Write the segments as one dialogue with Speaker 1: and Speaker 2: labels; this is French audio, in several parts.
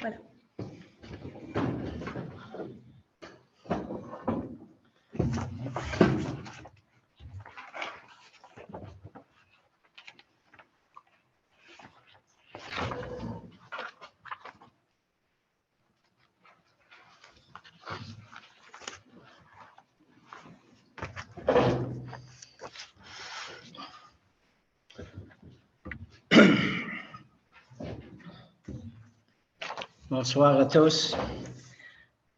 Speaker 1: Voilà.
Speaker 2: Bonsoir à tous.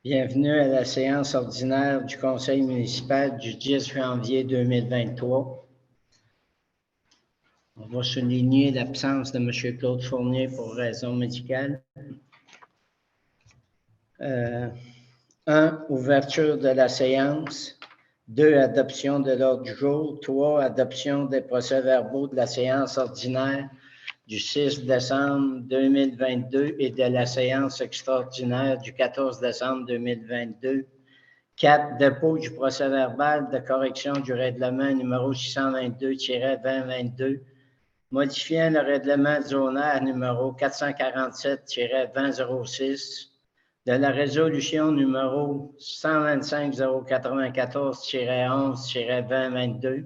Speaker 2: Bienvenue à la séance ordinaire du Conseil municipal du 10 janvier 2023. On va souligner l'absence de M. Claude Fournier pour raison médicale. 1. Ouverture de la séance. 2. Adoption de l'ordre du jour. 3. Adoption des procès-verbaux de la séance ordinaire du 6 décembre 2022 et de la séance extraordinaire du 14 décembre 2022. 4. Dépôt du procès-verbal de correction du règlement numéro 622-2022, modifiant le règlement zonaire numéro 447-2006, de la résolution numéro 125-094-11-2022,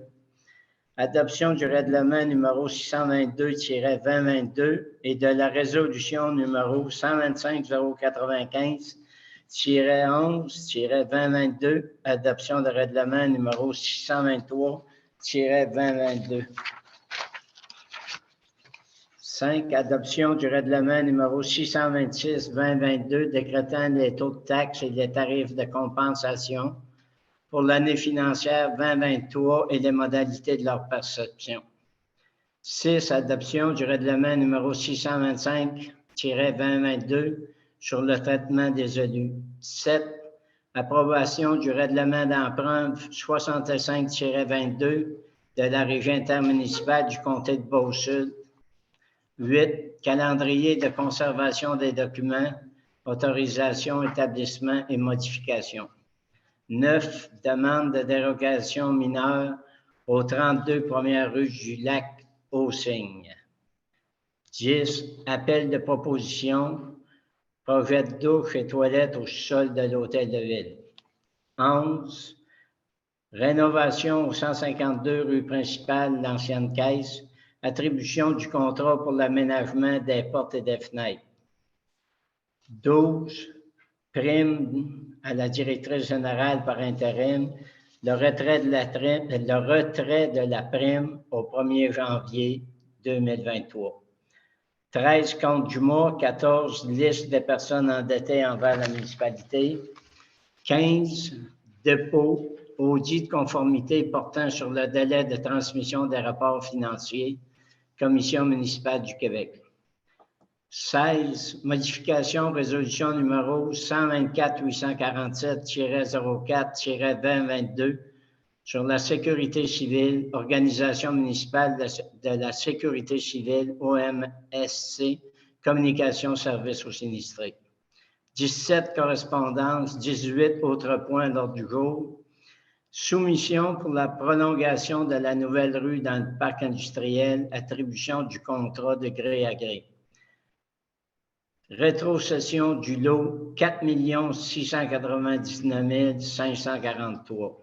Speaker 2: adoption du règlement numéro 622-2022 et de la résolution numéro 125-095-11-2022, adoption de règlement numéro 623-2022. 5. Adoption du règlement numéro 626-2022 décrétant les taux de taxes et les tarifs de compensation pour l'année financière 2023 et les modalités de leur perception. 6. Adoption du règlement numéro 625-2022 sur le traitement des élus. 7. Approbation du règlement d'emprunt 65-22 de la région intermunicipale du comté de Beauce-Sud. 8. Calendrier de conservation des documents, autorisation, établissement et modification. 9. Demande de dérogation mineure aux 32 premières rues du lac aux Cygnes. 10. Appel de proposition, projet de douche et toilettes au sol de l'hôtel de ville. 11. Rénovation au 152 rue principale, l'ancienne caisse, attribution du contrat pour l'aménagement des portes et des fenêtres. 12. Prime à la directrice générale par intérim, le retrait de la prime au 1er janvier 2023. 13. Compte du mois. 14. Liste des personnes endettées envers la municipalité. 15. Dépôt, audit de conformité portant sur le délai de transmission des rapports financiers, Commission municipale du Québec. 16. Modification résolution numéro 124-847-04-2022 sur la sécurité civile, Organisation municipale de la sécurité civile, OMSC, communication service aux sinistrés. 17. Correspondance, 18. Autres points d'ordre du jour. Soumission pour la prolongation de la nouvelle rue dans le parc industriel, attribution du contrat de gré à gré. Rétrocession du lot 4 699 543.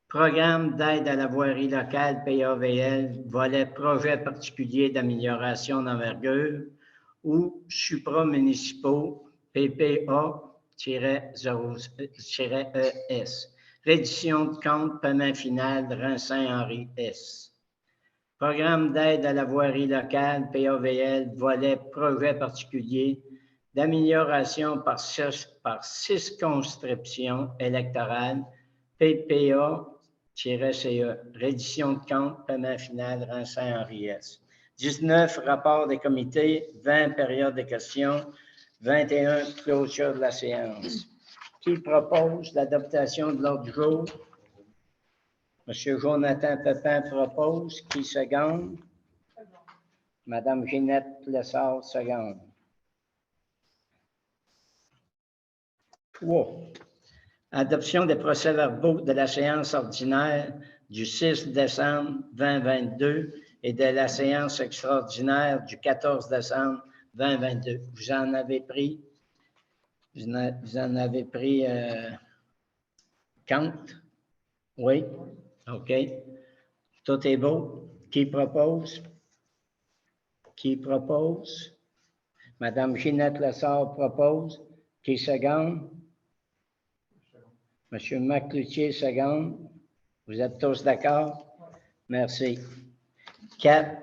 Speaker 2: Programme d'aide à la voirie locale PAVL, volet projet particulier d'amélioration d'envergure ou supramunicipaux PPA-ES. Reddition de compte, paiement final, Rhin-Saint-Henri S. Programme d'aide à la voirie locale, PAVL, volet projet particulier d'amélioration par circonscription électorale, PPA-CE. Reddition de compte, paiement final, Rhin-Saint-Henri S. 19. Rapport des comités, 20. Période de questions, 21. Clôture de la séance. Qui propose l'adoptation de l'ordre du jour? Monsieur Jonathan Pépin propose. Qui seconde? Madame Ginette Plessard seconde. 3. Adoption des procès-verbaux de la séance ordinaire du 6 décembre 2022 et de la séance extraordinaire du 14 décembre 2022. Vous en avez pris compte? Oui? OK. Tout est beau. Qui propose? Qui propose? Madame Ginette Lessard propose. Qui seconde? Monsieur McCloutier seconde. Vous êtes tous d'accord? Merci. 4.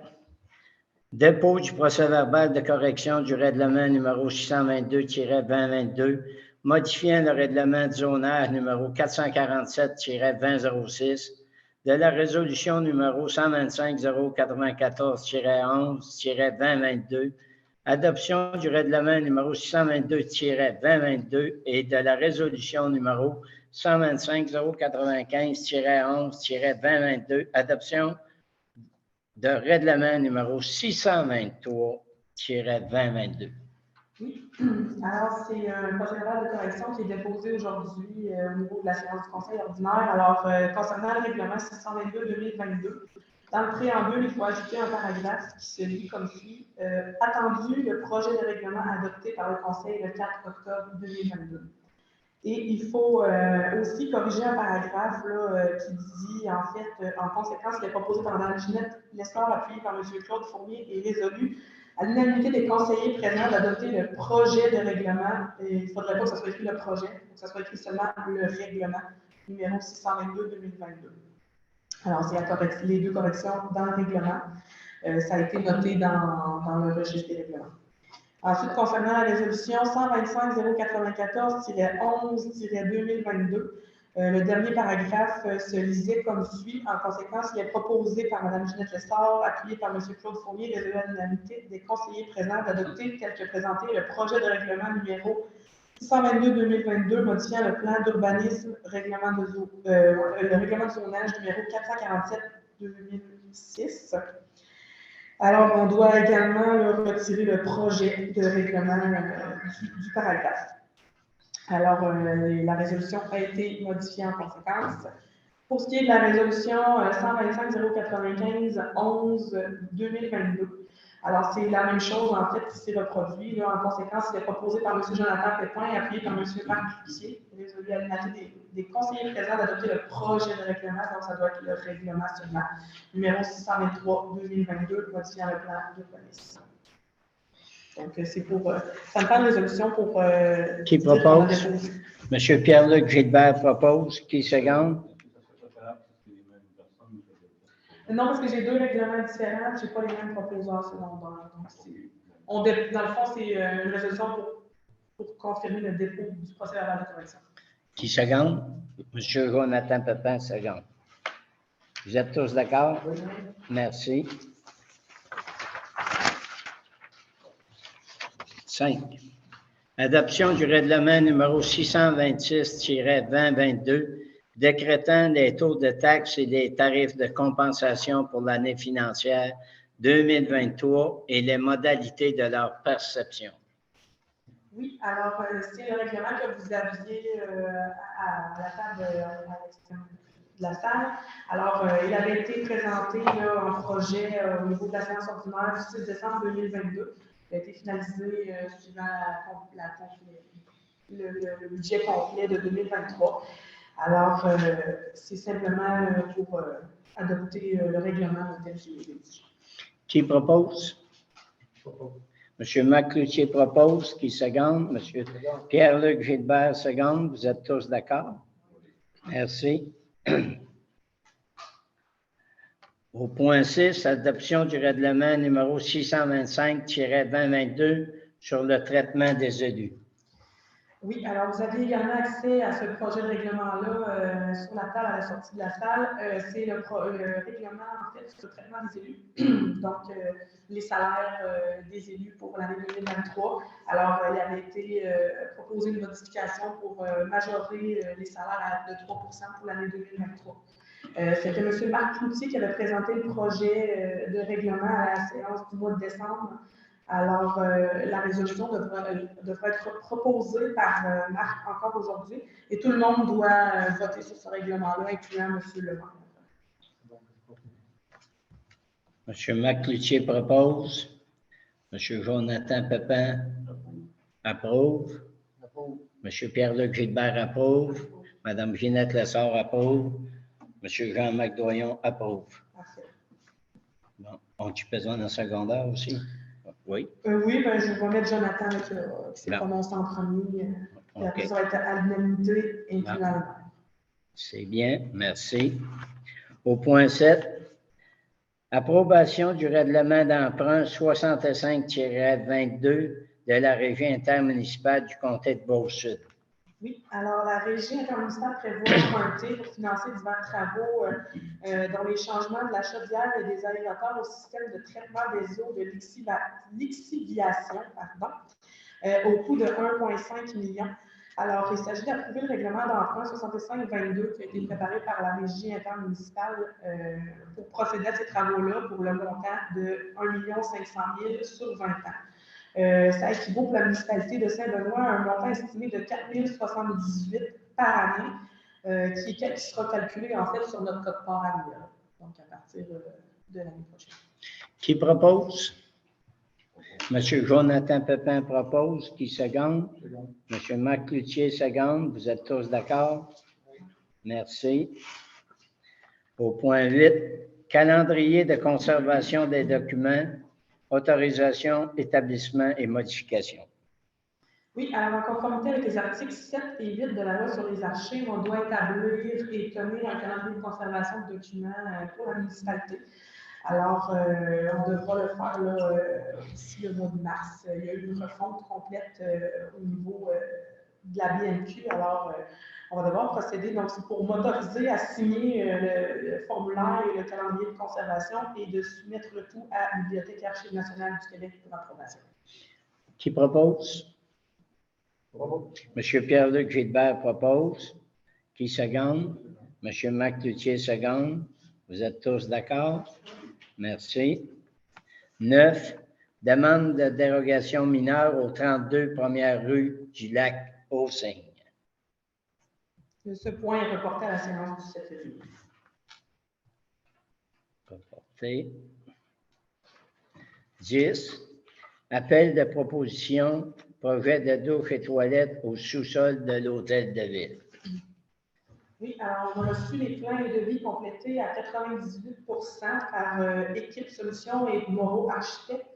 Speaker 2: Dépôt du procès-verbal de correction du règlement numéro 622-2022, modifiant le règlement du zonage numéro 447-2006, de la résolution numéro 125-094-11-2022, adoption du règlement numéro 622-2022 et de la résolution numéro 125-095-11-2022, adoption de règlement numéro 623-2022.
Speaker 1: Oui, alors c'est un procès-verbal de correction qui est déposé aujourd'hui au niveau de la séance du Conseil ordinaire. Alors, concernant le règlement 622-2022, dans le préambule, il faut ajouter un paragraphe qui se lit comme suit. Attendu le projet de règlement adopté par le Conseil le 4 octobre 2022. Et il faut aussi corriger un paragraphe là, qui dit, en fait, en conséquence, il est proposé par Mme Ginette Lessard, appuyé par M. Claude Fournier et résolu à l'unanimité des conseillers présents d'adopter le projet de règlement. Et il ne faudrait pas que ce soit écrit le projet, que ce soit écrit seulement le règlement numéro 622-2022. Alors, c'est les deux corrections dans le règlement. Ça a été noté dans le registre des règlements. Ensuite, concernant la résolution 125-094-11-2022, le dernier paragraphe se lisait comme suit. En conséquence, il est proposé par Mme Ginette Lessard, appuyé par M. Claude Fournier, résolu à l'unanimité des conseillers présents d'adopter, tel que présenté, le projet de règlement numéro 622-2022, modifiant le plan d'urbanisme, le règlement de zonage numéro 447-2006. Alors, on doit également retirer le projet de règlement du paragraphe. Alors, la résolution a été modifiée en conséquence. Pour ce qui est de la résolution 125-095-11-2022, alors c'est la même chose en fait qui s'est reproduit. Là, en conséquence, il est proposé par M. Jonathan Pépin et appuyé par M. Marc Cloutier, résolu à l'unanimité des conseillers présents d'adopter le projet de règlement, donc ça doit être le règlement seulement, numéro 623-2022, modifiant le plan de police. Donc, c'est pour. Ça me parle de résolution pour.
Speaker 2: Qui propose? M. Pierre-Luc Gilbert propose. Qui seconde?
Speaker 1: Non, parce que j'ai deux règlements différents, je n'ai pas les mêmes proposeurs secondaires. Donc, dans le fond, c'est une résolution pour confirmer le dépôt du procès-verbal de correction.
Speaker 2: Qui seconde? M. Jonathan Pépin seconde. Vous êtes tous d'accord? Oui. Merci. 5. Adoption du règlement numéro 626-2022, décrétant les taux de taxes et les tarifs de compensation pour l'année financière 2023 et les modalités de leur perception.
Speaker 1: Oui, alors c'est le règlement que vous aviez à la table de la salle. Alors, il avait été présenté là, en projet au niveau de la séance ordinaire du 6 décembre 2022. Il a été finalisé suivant le budget complet de 2023. Alors, c'est simplement pour adopter le règlement tel qu'il est dit.
Speaker 2: Qui propose? M. McCloutier propose. Qui seconde? M. Pierre-Luc Gilbert seconde. Vous êtes tous d'accord? Merci. Au point 6, adoption du règlement numéro 625-2022 sur le traitement des élus.
Speaker 1: Oui, alors vous aviez également accès à ce projet de règlement-là sur la table à la sortie de la salle. C'est le règlement, en fait, sur le traitement des élus, donc les salaires des élus pour l'année 2023. Alors, il avait été proposé une modification pour majorer les salaires de 3 pour l'année 2023. C'était M. Marc Cloutier qui avait présenté le projet de règlement à la séance du mois de décembre. Alors, la résolution devrait être proposée par Marc encore aujourd'hui et tout le monde doit voter sur ce règlement-là, incluant M. Lemaire.
Speaker 2: M. McCloutier propose. Monsieur Jonathan Pépin approuve. Monsieur Pierre-Luc Gilbert approuve. Madame Ginette Lessard approuve. Monsieur Jean-Marc Doyon approuve.
Speaker 1: Parfait.
Speaker 2: Bon, ont-tu besoin d'un secondaire aussi? Oui.
Speaker 1: Oui, ben, je vais mettre Jonathan qui s'est prononcé en premier. Puis après, ça va être à l'unanimité et finalement.
Speaker 2: C'est bien, merci. Au point 7, approbation du règlement d'emprunt 65-22 de la Régie intermunicipale du comté de Beau-Sud.
Speaker 1: Oui, alors la Régie intermunicipale prévoit emprunter pour financer divers travaux dont les changements de la chaudière et des aérateurs au système de traitement des eaux de lixiviation au coût de 1,5 million. Alors, il s'agit d'approuver le règlement d'emprunt 65-22 qui a été préparé par la Régie intermunicipale pour procéder à ces travaux-là pour le montant de 1 500 000 sur 20 ans. Ça équivaut pour la municipalité de Saint-Benoît à un montant estimé de 4 078 par année, qui sera calculé en fait sur notre code-part annuel, donc à partir de l'année prochaine.
Speaker 2: Qui propose? Monsieur Jonathan Pépin propose. Qui seconde? Monsieur Marc Cloutier seconde. Vous êtes tous d'accord? Merci. Au point 8, calendrier de conservation des documents, autorisation, établissement et modification.
Speaker 1: Oui, alors en conformité avec les articles 7 et 8 de la loi sur les archives, on doit établir et tenir un calendrier de conservation de documents pour la municipalité. Alors, on devra le faire d'ici le mois de mars. Il y a eu une refonte complète au niveau de la BNQ. Alors, on va devoir procéder. Donc, c'est pour m'autoriser à signer le formulaire et le calendrier de conservation et de soumettre le tout à la Bibliothèque et Archives nationales du Québec pour approbation.
Speaker 2: Qui propose? Monsieur Pierre-Luc Gilbert propose. Qui seconde? Monsieur Marc Cloutier seconde. Vous êtes tous d'accord? Merci. 9. Demande de dérogation mineure au 32 première rue du lac Aux-Cygnes.
Speaker 1: Ce point est reporté à la séance du 7 février.
Speaker 2: Reporté. 10. Appel de proposition, projet de douche et toilette au sous-sol de l'hôtel de ville.
Speaker 1: Oui, alors on a reçu les plans et devis complétés à 98 par Équipe Solutions et Moreau Architectes.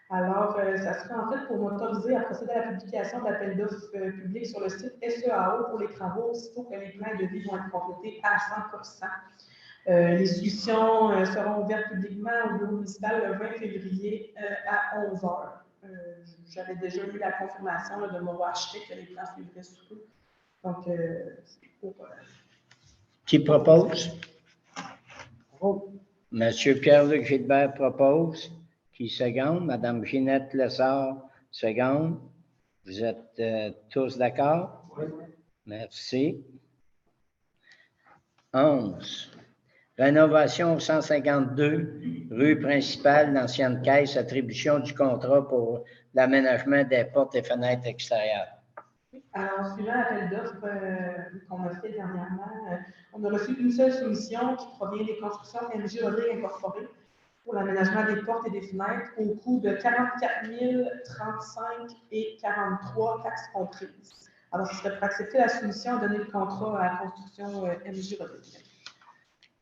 Speaker 1: Alors, ça serait en fait pour m'autoriser à procéder à la publication de l'appel d'offres public sur le site SEAO pour les travaux, aussitôt que les plans et devis vont être complétés à 100 les soumissions seront ouvertes publiquement au bureau municipal le 20 février à 11 h. J'avais déjà eu la confirmation de Moreau Architectes que les plans suivraient sous peu. Donc, c'est pour...
Speaker 2: Qui propose? Monsieur Pierre-Luc Gilbert propose. Qui seconde? Madame Ginette Lessard seconde. Vous êtes tous d'accord? Oui. Merci. 11. Rénovation 152, rue principale, l'ancienne caisse, attribution du contrat pour l'aménagement des portes et fenêtres extérieures.
Speaker 1: Alors, suivant l'appel d'offres qu'on a fait dernièrement, on a reçu une seule soumission qui provient des constructions MJ Rodrigue incorporées pour l'aménagement des portes et des fenêtres au coût de 44 035 et 43 taxes comprises. Alors, ce serait pour accepter la soumission, donner le contrat à la construction MJ Rodrigue.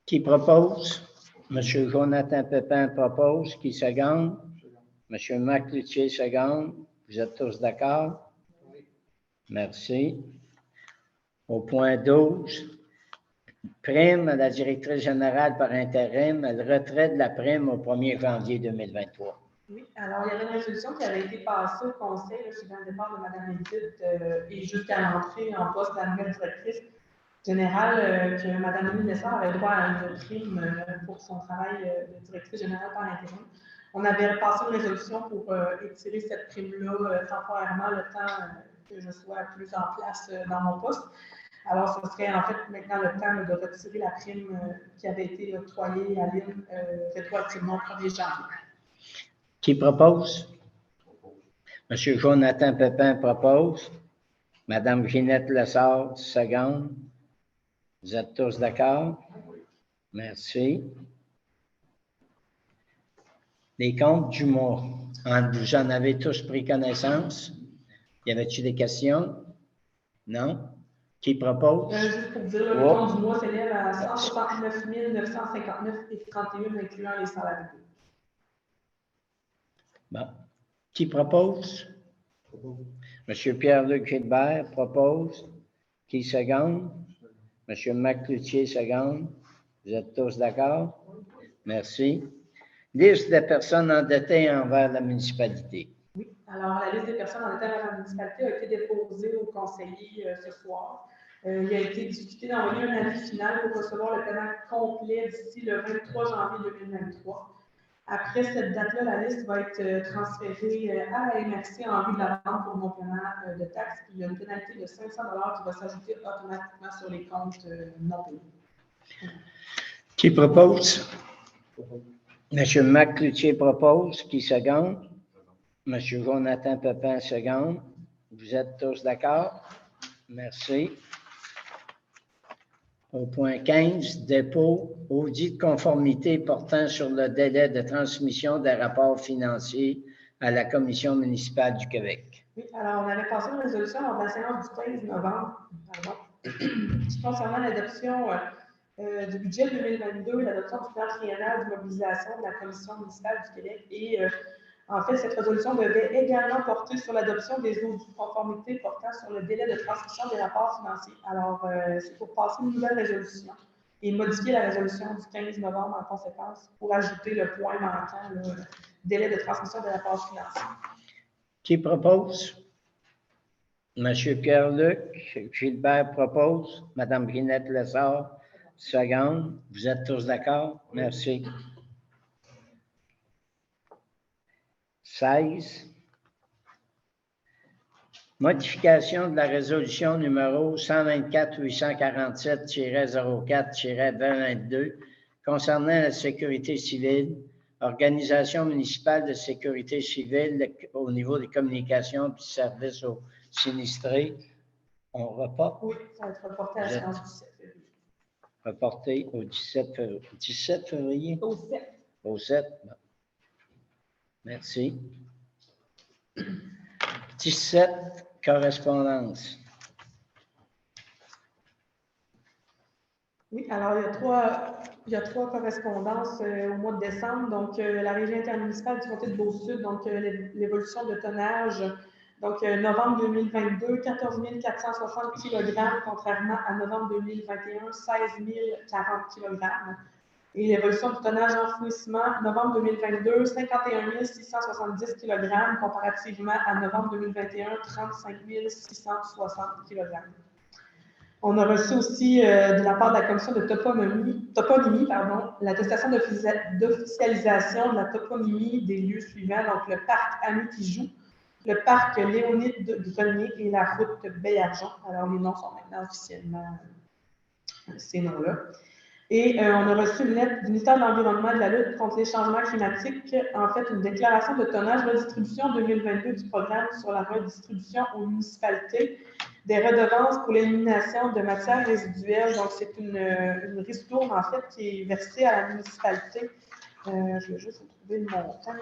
Speaker 2: Qui propose? Monsieur Jonathan Pépin propose. Qui seconde? Monsieur Marc Cloutier seconde. Vous êtes tous d'accord? Oui. Merci. Au point 12, prime à la directrice générale par intérim, le retrait de la prime au 1er janvier 2023.
Speaker 1: Oui, alors il y avait une résolution qui avait été passée au conseil suivant le départ de Mme Edith et jusqu'à l'entrée en poste de la nouvelle directrice générale que Mme Émilie Lessard avait droit à une prime pour son travail de directrice générale par intérim. On avait passé une résolution pour étirer cette prime-là temporairement le temps que je sois plus en place dans mon poste. Alors, ce serait en fait maintenant le temps de retirer la prime qui avait été octroyée à l'île rétroactivement au 1er janvier.
Speaker 2: Qui propose? Monsieur Jonathan Pépin propose. Madame Ginette Lessard, seconde. Vous êtes tous d'accord? Merci. Les comptes du mois. Vous en avez tous pris connaissance? Y avait-il des questions? Non? Qui propose?
Speaker 1: Juste pour dire, le montant du mois s'élève à 169 959,31 incluant les salaires.
Speaker 2: Bon. Qui propose? Monsieur Pierre-Luc Gilbert propose. Qui seconde? Monsieur Macloutier seconde. Vous êtes tous d'accord? Merci. Liste des personnes endettées envers la municipalité.
Speaker 1: Oui. Alors, la liste des personnes endettées envers la municipalité a été déposée au conseiller ce soir. Il a été discuté d'envoyer un avis final pour recevoir le paiement complet d'ici le 23 janvier 2023. Après cette date-là, la liste va être transférée à la MRC en vue de la vente pour non-paiement de taxes. Puis il y a une pénalité de 500 $ qui va s'ajouter automatiquement sur les comptes non payés.
Speaker 2: Qui propose? Monsieur Macloutier propose. Qui seconde? Monsieur Jonathan Pepin seconde. Vous êtes tous d'accord? Merci. Au point 15, dépôt, audit de conformité portant sur le délai de transmission des rapports financiers à la Commission municipale du Québec.
Speaker 1: Oui, alors on avait passé une résolution lors de la séance du 15 novembre, concernant l'adoption du budget 2022 et l'adoption du plan triennal de mobilisation de la Commission municipale du Québec. Et en fait, cette résolution devait également porter sur l'adoption des audits de conformité portant sur le délai de transmission des rapports financiers. Alors, c'est pour passer une nouvelle résolution et modifier la résolution du 15 novembre en conséquence pour ajouter le point manquant, le délai de transmission des rapports financiers.
Speaker 2: Qui propose? Monsieur Pierre-Luc Gilbert propose. Madame Ginette Lessard, seconde. Vous êtes tous d'accord? Merci. 16. Modification de la résolution numéro 124-847-04-2022 concernant la sécurité civile, organisation municipale de sécurité civile au niveau des communications et services aux sinistrés. On reporte?
Speaker 1: Oui, ça va être reporté à la séance du 7 février.
Speaker 2: Reporté au 17 février?
Speaker 1: Au 7.
Speaker 2: Au 7. Bon. Merci. 17, correspondance.
Speaker 1: Oui, alors il y a trois correspondances au mois de décembre. Donc, la régie intermunicipale du comté de Beau-Sud, donc l'évolution de tonnage. Donc, novembre 2022, 14 460 kg, contrairement à novembre 2021, 16 040 kg. Et l'évolution du tonnage enfouissement, novembre 2022, 51 670 kg, comparativement à novembre 2021, 35 660 kg. On a reçu aussi de la part de la commission de toponymie, l'attestation d'officialisation de la toponymie des lieux suivants, donc le parc Amityjou, le parc Léonide de Grenier et la route Bay-Argent. Alors, les noms sont maintenant officiellement ces noms-là. Et on a reçu une lettre du ministère de l'Environnement et de la lutte contre les changements climatiques, en fait, une déclaration de tonnage redistribution 2022 du programme sur la redistribution aux municipalités des redevances pour l'élimination de matières résiduelles. Donc, c'est une ristourne, en fait, qui est versée à la municipalité. Je vais juste retrouver le montant de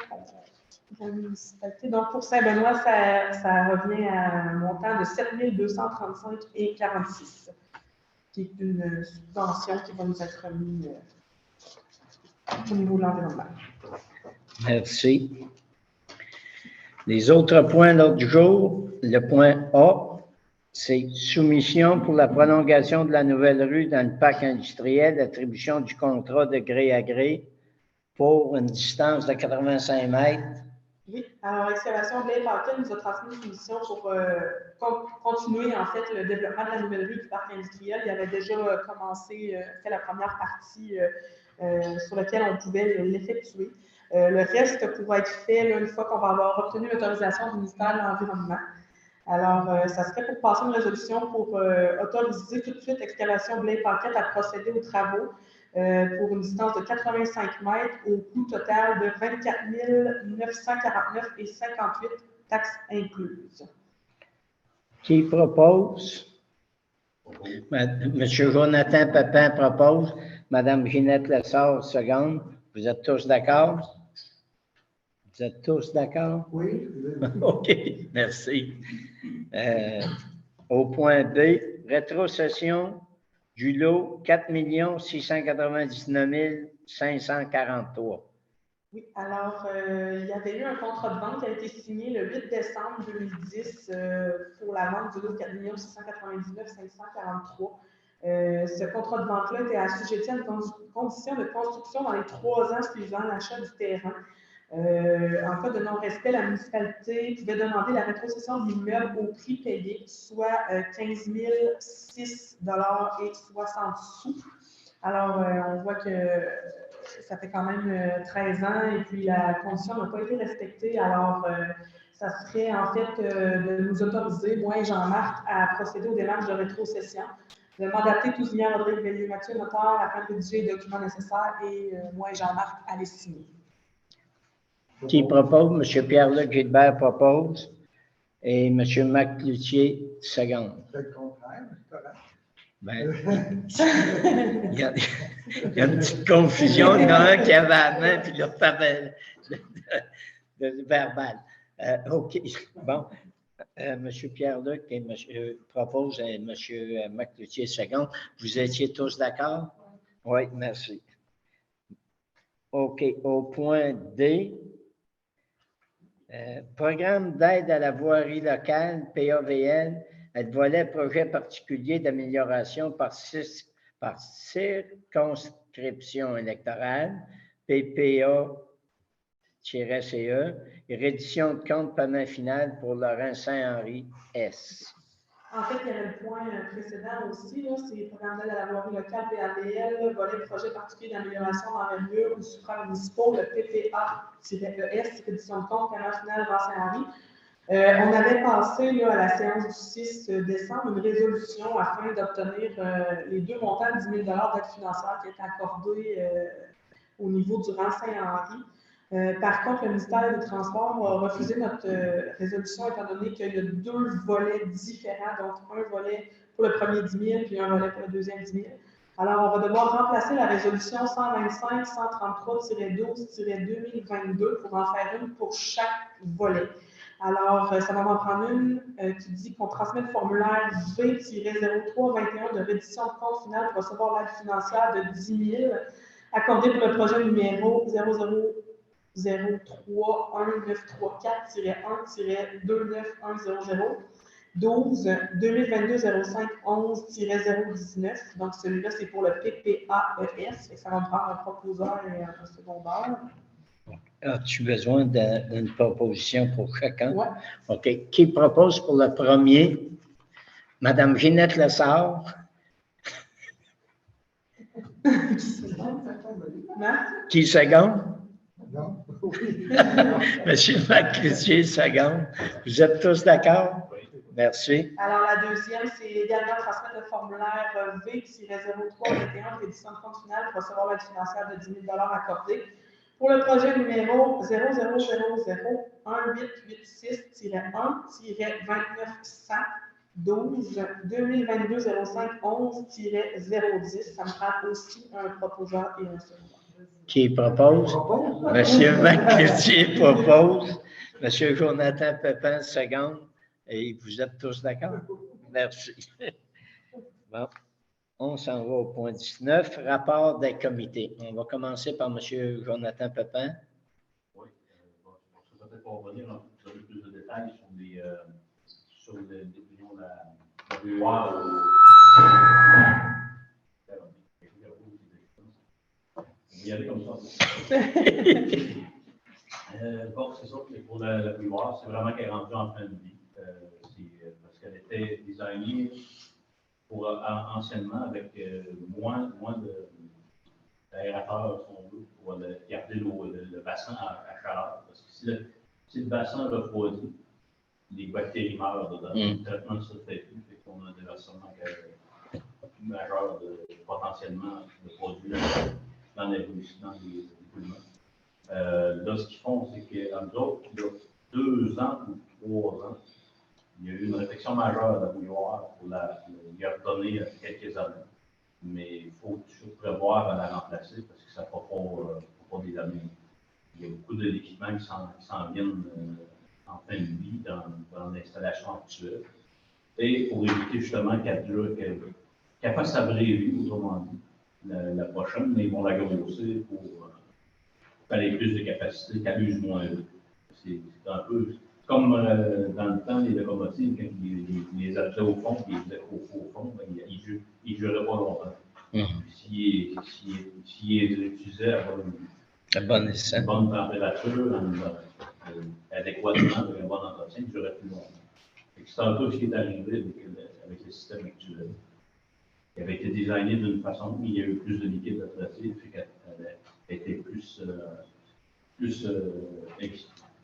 Speaker 1: la municipalité. Donc, pour Saint-Benoît, ça revient à un montant de 7 235,46 $, qui est une subvention qui va nous être remise au niveau de l'environnement.
Speaker 2: Merci. Les autres points lors du jour, le point A, c'est soumission pour la prolongation de la nouvelle rue dans le parc industriel, attribution du contrat de gré à gré pour une distance de 85 mètres.
Speaker 1: Oui, alors Excavation Blaise Paquet nous a transmis une mission pour continuer en fait le développement de la nouvelle rue du parc industriel. Il avait déjà commencé, fait la première partie sur laquelle on pouvait l'effectuer. Le reste pourra être fait là, une fois qu'on va avoir obtenu l'autorisation du ministère de l'Environnement. Alors, ça serait pour passer une résolution pour autoriser tout de suite Excavation Blaise Paquet à procéder aux travaux pour une distance de 85 mètres au coût total de 24 949,58 $, taxes incluses.
Speaker 2: Qui propose? Monsieur Jonathan Pepin propose. Madame Ginette Lessard, seconde. Vous êtes tous d'accord? Vous êtes tous d'accord?
Speaker 3: Oui.
Speaker 2: OK, merci. Au point B, rétrocession du lot 4 699 543.
Speaker 1: Oui, alors, il y avait eu un contrat de vente qui a été signé le 8 décembre 2010 pour la vente du lot de 4 699 543. Ce contrat de vente-là était assujetti à une condition de construction dans les 3 ans suivant l'achat du terrain. En cas de non-respect, la municipalité pouvait demander la rétrocession de l'immeuble au prix payé, soit 15 006,60 $. Alors, on voit que ça fait quand même 13 ans et puis la condition n'a pas été respectée. Alors, ça serait en fait de nous autoriser, moi et Jean-Marc, à procéder aux démarches de rétrocession, de mandater tous Julien Rodrigue Veilleux, Mathieu Notaire afin de rédiger les documents nécessaires et moi et Jean-Marc à les signer.
Speaker 2: Qui propose? M. Pierre-Luc Gilbert propose et M. Marc Cloutier seconde.
Speaker 3: C'est le contraire, c'est correct.
Speaker 2: Ben, il y a une petite confusion. Il y en a un qui avait la main, puis l'autre avait le verbal. OK. Bon. M. Pierre-Luc et propose et M. Marc Cloutier seconde. Vous étiez tous d'accord? Oui, merci. OK. Au point D, programme d'aide à la voirie locale, PAVL, le volet projet particulier d'amélioration par circonscription électorale, PPA-CE, et reddition de compte paiement final pour Laurent Saint-Henri S.
Speaker 1: En fait, il y avait le point précédent aussi, c'est le programme d'aide à la voirie locale, PAVL, volet projet particulier d'amélioration d'envergure ou supramunicipaux, le PPA-ES, reddition de compte paiement final Laurent Saint-Henri. On avait passé à la séance du 6 décembre une résolution afin d'obtenir les 2 montants de 10 000 d'aide financière qui étaient accordés au niveau du rang Saint-Henri. Par contre, le ministère des Transports a refusé notre résolution étant donné qu'il y a 2 volets différents, donc un volet pour le premier 10 000 puis un volet pour le deuxième 10 000. Alors, on va devoir remplacer la résolution 125-133-12-2022 pour en faire une pour chaque volet. Alors, ça va en prendre une qui dit qu'on transmet le formulaire V-0321 de reddition de compte final pour recevoir l'aide financière de 10 000 accordée pour le projet numéro 0001934-1-29100 12 2022-05-11-019. Donc, celui-là, c'est pour le PPAES. Ça va me prendre un proposeur et un secondaire.
Speaker 2: As-tu besoin d'une proposition pour chacun?
Speaker 1: Oui.
Speaker 2: OK. Qui propose pour le premier? Madame Ginette Lessard. Qui seconde?
Speaker 3: Non.
Speaker 2: Monsieur Marc Cloutier, seconde. Vous êtes tous d'accord?
Speaker 4: Oui.
Speaker 2: Merci.
Speaker 1: Alors, la deuxième, c'est également transmettre le formulaire V-0321, reddition de compte final pour recevoir l'aide financière de 10 000 accordée pour le projet numéro 0000-1886-1-2900 12 2022-05-11-010. Ça me prend aussi un proposeur et un secondaire.
Speaker 2: Qui propose? Monsieur Marc Cloutier propose. Monsieur Jonathan Pépin, seconde. Et vous êtes tous d'accord? Merci. Bon, on s'en va au point 19, rapport des comités. On va commencer par monsieur Jonathan Pépin.
Speaker 4: Oui, bon, je ne vais peut-être pas revenir un peu plus de détails sur la mémoire. Il y aller comme ça. Bon, c'est ça, pour la mémoire, c'est vraiment qu'elle est rendue en fin de vie. Parce qu'elle était designée pour anciennement avec moins d'aérateurs, si on veut, pour garder le bassin à chaleur. Parce que si le bassin refroidit, les bactéries meurent dedans. Le traitement de ça fait plus, fait qu'on a un déversement majeur potentiellement de produits dans les poumons. Là, ce qu'ils font, c'est qu'en nous autres, il y a 2 ans ou 3 ans, il y a eu une réflexion majeure à la bouilloire pour y redonner quelques années. Mais il faut toujours prévoir à la remplacer parce que ça ne fera pas des années. Il y a beaucoup d'équipements gens qui s'en viennent en fin de vie dans l'installation actuelle. Et pour éviter justement qu'elle fasse sa vraie vie, autrement dit, la prochaine, mais ils vont la grossir pour qu'elle ait plus de capacité, qu'elle use moins d'eau. C'est un peu comme dans le temps, les locomotives, quand ils les attaient au fond, ils les faisaient au fond, ben, ils ne duraient pas longtemps. S'ils les utilisaient à une bonne température, adéquatement, avec un bon entretien, ils duraient plus longtemps. C'est un peu ce qui est arrivé avec le système actuel. Il avait été designé d'une façon où il y a eu plus de liquide à traiter, fait qu'elle était plus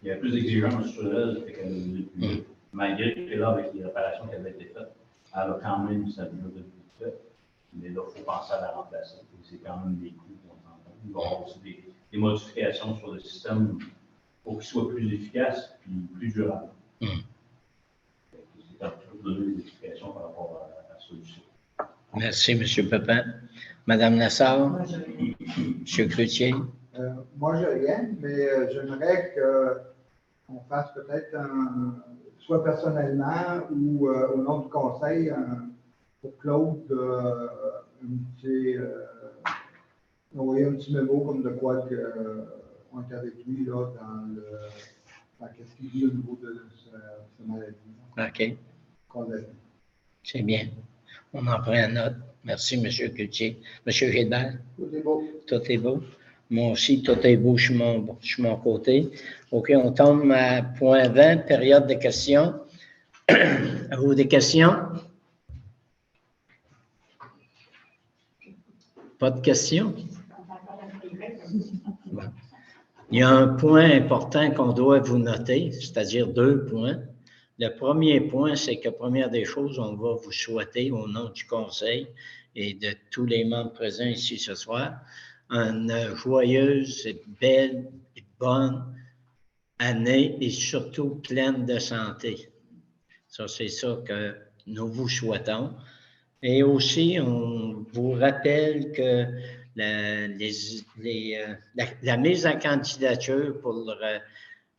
Speaker 4: il y avait plus d'exigences sur elle, fait qu'elle malgré que là, avec les réparations qui avaient été faites, elle a quand même sa durée de vie faite. Mais là, il faut penser à la remplacer. C'est quand même des coûts qu'on entend. Il va y avoir aussi des modifications sur le système pour qu'il soit plus efficace et plus durable. C'est un peu donner des explications par rapport à la solution.
Speaker 2: Merci, M. Pepin. Madame Nassar, M. Cloutier.
Speaker 3: Moi, je rien, mais j'aimerais qu'on fasse peut-être soit personnellement ou au nom du conseil, pour Claude, envoyer un petit mémo comme de quoi on est avec lui là, dans ce qu'il dit au niveau de cette maladie.
Speaker 2: OK. C'est bien. On en prend note. Merci, M. Cloutier. M. Gilbert?
Speaker 3: Tout est beau.
Speaker 2: Tout est beau. Moi aussi, tout est beau, je suis mon côté. OK, on tombe à point 20, période de questions. Avez-vous des questions? Pas de questions? Bon. Il y a un point important qu'on doit vous noter, c'est-à-dire 2 points. Le premier point, c'est que, première des choses, on va vous souhaiter, au nom du Conseil et de tous les membres présents ici ce soir, une joyeuse, belle et bonne année et surtout pleine de santé. Ça, c'est ça que nous vous souhaitons. Et aussi, on vous rappelle que la mise en candidature pour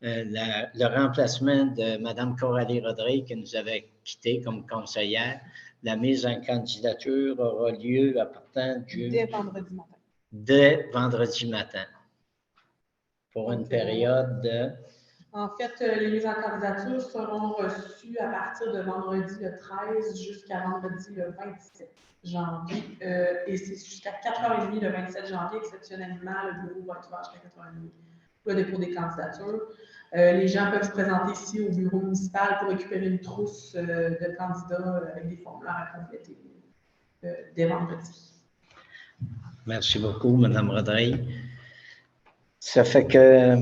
Speaker 2: le remplacement de Mme Coralie Rodrigue, qui nous avait quittés comme conseillère, la mise en candidature aura lieu à partir
Speaker 1: Dès vendredi matin.
Speaker 2: Dès vendredi matin, pour une période de...
Speaker 1: En fait, les mises en candidature seront reçues à partir de vendredi le 13 jusqu'à vendredi le 27 janvier. Et c'est jusqu'à 4h30 le 27 janvier, exceptionnellement, le bureau va être ouvert jusqu'à 4h30 pour le dépôt des candidatures. Les gens peuvent se présenter ici au bureau municipal pour récupérer une trousse de candidats avec des formulaires à compléter dès vendredi.
Speaker 2: Merci beaucoup, Mme Rodrigue. Ça fait que,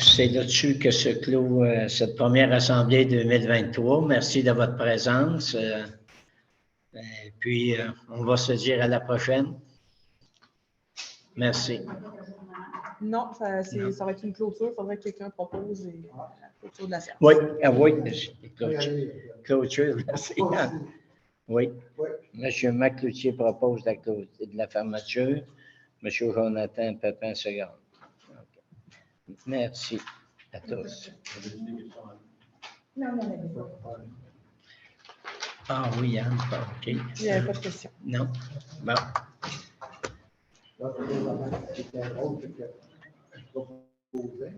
Speaker 2: c'est là-dessus que se clôt cette première assemblée 2023. Merci de votre présence. Puis, on va se dire à la prochaine. Merci.
Speaker 1: Non, ça va être une clôture. Il faudrait que quelqu'un propose la clôture de la séance.
Speaker 2: Oui, clôture de la séance. Oui. M. Macloutier propose la fermeture. M. Jonathan Pepin seconde. Okay. Merci à tous.
Speaker 1: Non.
Speaker 2: Ah oui, Anne, OK.
Speaker 1: Il n'y avait pas de question.
Speaker 2: Non. Bon.
Speaker 3: Là, c'est drôle, c'est que je vais poser.